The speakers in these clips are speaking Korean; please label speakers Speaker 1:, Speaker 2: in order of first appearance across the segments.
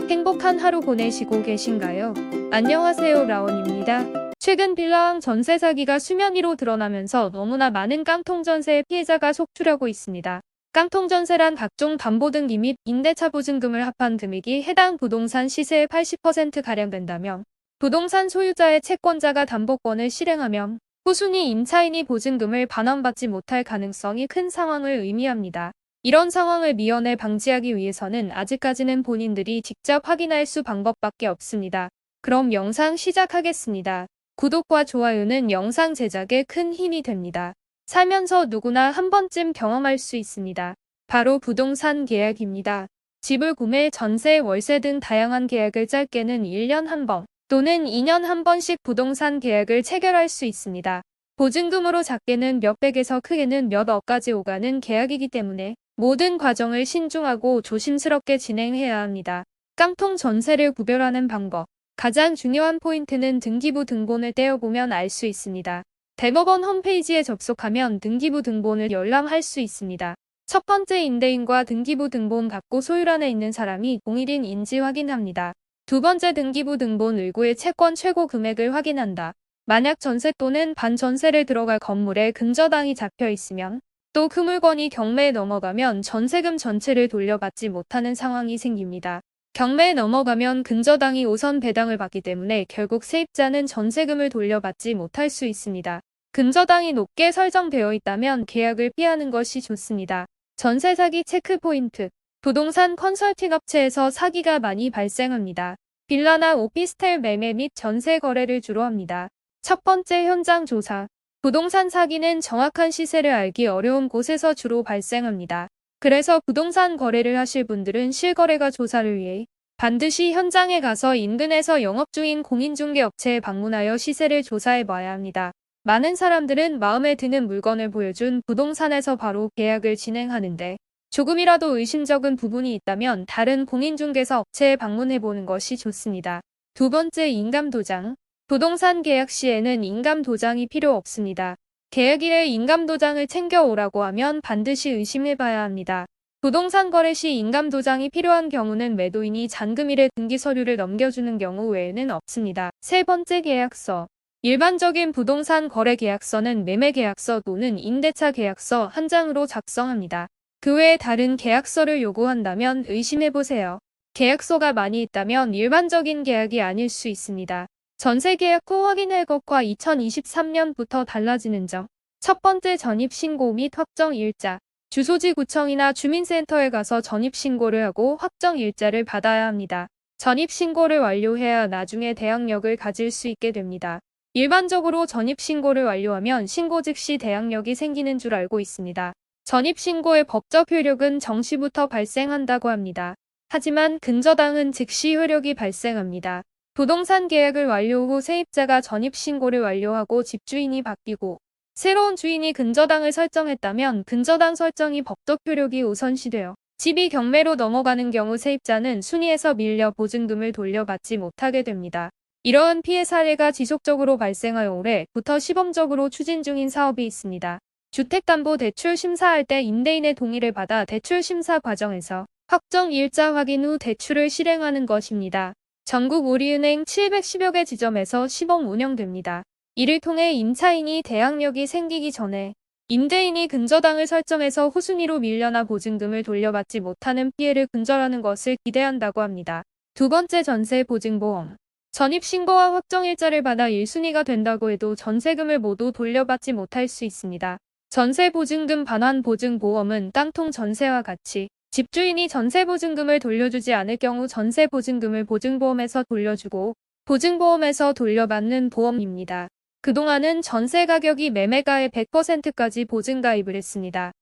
Speaker 1: 행복한 하루 보내시고 계신가요? 안녕하세요, 라온입니다. 최근 빌라왕 전세 사기가 수면 위로 드러나면서 너무나 많은 깡통 전세의 피해자가 속출하고 있습니다. 깡통 전세란 각종 담보등기 및 임대차 보증금을 합한 금액이 해당 부동산 시세의 80%가량 된다며 부동산 소유자의 채권자가 담보권을 실행하면 후순위 임차인이 보증금을 반환받지 못할 가능성이 큰 상황을 의미합니다. 이런 상황을 미연에 방지하기 위해서는 아직까지는 본인들이 직접 확인할 수 방법밖에 없습니다. 그럼 영상 시작하겠습니다. 구독과 좋아요는 영상 제작에 큰 힘이 됩니다. 살면서 누구나 한 번쯤 경험할 수 있습니다. 바로 부동산 계약입니다. 집을 구매, 전세, 월세 등 다양한 계약을 짧게는 1년 한 번 또는 2년 한 번씩 부동산 계약을 체결할 수 있습니다. 보증금으로 작게는 몇백에서 크게는 몇 억까지 오가는 계약이기 때문에 모든 과정을 신중하고 조심스럽게 진행해야 합니다. 깡통 전세를 구별하는 방법. 가장 중요한 포인트는 등기부 등본을 떼어보면 알 수 있습니다. 대법원 홈페이지에 접속하면 등기부 등본을 열람할 수 있습니다. 첫 번째, 임대인과 등기부 등본 갖고 소유란에 있는 사람이 동일인지 확인합니다. 두 번째, 등기부 등본 을구의 채권 최고 금액을 확인한다. 만약 전세 또는 반전세를 들어갈 건물에 근저당이 잡혀 있으면 또 그 물건이 경매에 넘어가면 전세금 전체를 돌려받지 못하는 상황이 생깁니다. 경매에 넘어가면 근저당이 우선 배당을 받기 때문에 결국 세입자는 전세금을 돌려받지 못할 수 있습니다. 근저당이 높게 설정되어 있다면 계약을 피하는 것이 좋습니다. 전세 사기 체크 포인트. 부동산 컨설팅 업체에서 사기가 많이 발생합니다. 빌라나 오피스텔 매매 및 전세 거래를 주로 합니다. 첫 번째, 현장 조사. 부동산 사기는 정확한 시세를 알기 어려운 곳에서 주로 발생합니다. 그래서 부동산 거래를 하실 분들은 실거래가 조사를 위해 반드시 현장에 가서 인근에서 영업 중인 공인중개업체에 방문하여 시세를 조사해 봐야 합니다. 많은 사람들은 마음에 드는 물건을 보여준 부동산에서 바로 계약을 진행하는데 조금이라도 의심적인 부분이 있다면 다른 공인중개사 업체에 방문해 보는 것이 좋습니다. 두 번째, 인감도장. 부동산 계약 시에는 인감도장이 필요 없습니다. 계약일에 인감도장을 챙겨오라고 하면 반드시 의심해봐야 합니다. 부동산 거래 시 인감도장이 필요한 경우는 매도인이 잔금일에 등기서류를 넘겨주는 경우 외에는 없습니다. 세 번째, 계약서. 일반적인 부동산 거래 계약서는 매매계약서 또는 임대차 계약서 한 장으로 작성합니다. 그 외에 다른 계약서를 요구한다면 의심해보세요. 계약서가 많이 있다면 일반적인 계약이 아닐 수 있습니다. 전세 계약 후 확인할 것과 2023년부터 달라지는 점. 첫 번째, 전입신고 및 확정일자. 주소지 구청이나 주민센터에 가서 전입신고를 하고 확정일자를 받아야 합니다. 전입신고를 완료해야 나중에 대항력을 가질 수 있게 됩니다. 일반적으로 전입신고를 완료하면 신고 즉시 대항력이 생기는 줄 알고 있습니다. 전입신고의 법적 효력은 정시부터 발생한다고 합니다. 하지만 근저당은 즉시 효력이 발생합니다. 부동산 계약을 완료 후 세입자가 전입신고를 완료하고 집주인이 바뀌고 새로운 주인이 근저당을 설정했다면 근저당 설정이 법적 효력이 우선시되어 집이 경매로 넘어가는 경우 세입자는 순위에서 밀려 보증금을 돌려받지 못하게 됩니다. 이러한 피해 사례가 지속적으로 발생하여 올해부터 시범적으로 추진 중인 사업이 있습니다. 주택담보대출 심사할 때 임대인의 동의를 받아 대출 심사 과정에서 확정일자 확인 후 대출을 실행하는 것입니다. 전국 우리은행 710여 개 지점에서 시범 운영됩니다. 이를 통해 임차인이 대항력이 생기기 전에 임대인이 근저당을 설정해서 후순위로 밀려나 보증금을 돌려받지 못하는 피해를 근절하는 것을 기대한다고 합니다. 두 번째, 전세 보증보험. 전입신고와 확정일자를 받아 1순위가 된다고 해도 전세금을 모두 돌려받지 못할 수 있습니다. 전세보증금 반환 보증보험은 깡통 전세와 같이 집주인이 전세보증금을 돌려주지 않을 경우 전세보증금을 보증보험에서 돌려주고 보증보험에서 돌려받는 보험입니다. 그동안은 전세 가격이 매매가의 100%까지 보증가입을 했습니다.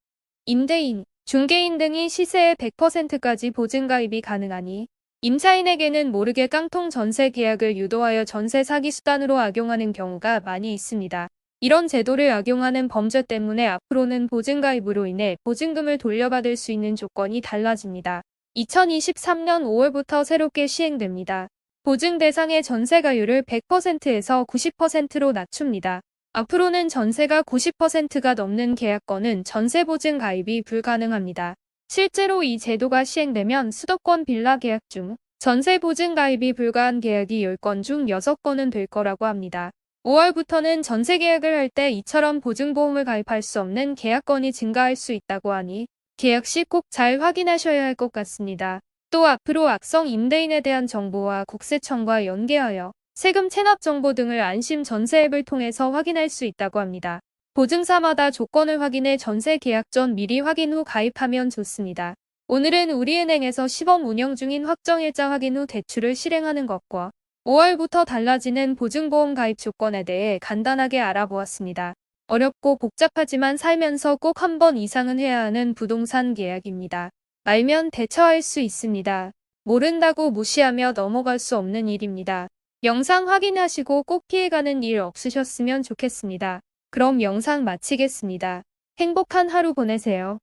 Speaker 1: 임대인, 중개인 등이 시세의 100%까지 보증가입이 가능하니 임차인에게는 모르게 깡통 전세 계약을 유도하여 전세 사기 수단으로 악용하는 경우가 많이 있습니다. 이런 제도를 악용하는 범죄 때문에 앞으로는 보증가입으로 인해 보증금을 돌려받을 수 있는 조건이 달라집니다. 2023년 5월부터 새롭게 시행됩니다. 보증 대상의 전세가율을 100%에서 90%로 낮춥니다. 앞으로는 전세가 90%가 넘는 계약건은 전세보증 가입이 불가능합니다. 실제로 이 제도가 시행되면 수도권 빌라 계약 중 전세 보증 가입이 불가한 계약이 10건 중 6건은 될 거라고 합니다. 5월부터는 전세 계약을 할 때 이처럼 보증보험을 가입할 수 없는 계약건이 증가할 수 있다고 하니 계약 시 꼭 잘 확인하셔야 할 것 같습니다. 또 앞으로 악성 임대인에 대한 정보와 국세청과 연계하여 세금 체납 정보 등을 안심 전세 앱을 통해서 확인할 수 있다고 합니다. 보증사마다 조건을 확인해 전세 계약 전 미리 확인 후 가입하면 좋습니다. 오늘은 우리은행에서 시범 운영 중인 확정일자 확인 후 대출을 실행하는 것과 5월부터 달라지는 보증보험 가입 조건에 대해 간단하게 알아보았습니다. 어렵고 복잡하지만 살면서 꼭 한 번 이상은 해야 하는 부동산 계약입니다. 알면 대처할 수 있습니다. 모른다고 무시하며 넘어갈 수 없는 일입니다. 영상 확인하시고 꼭 피해가는 일 없으셨으면 좋겠습니다. 그럼 영상 마치겠습니다. 행복한 하루 보내세요.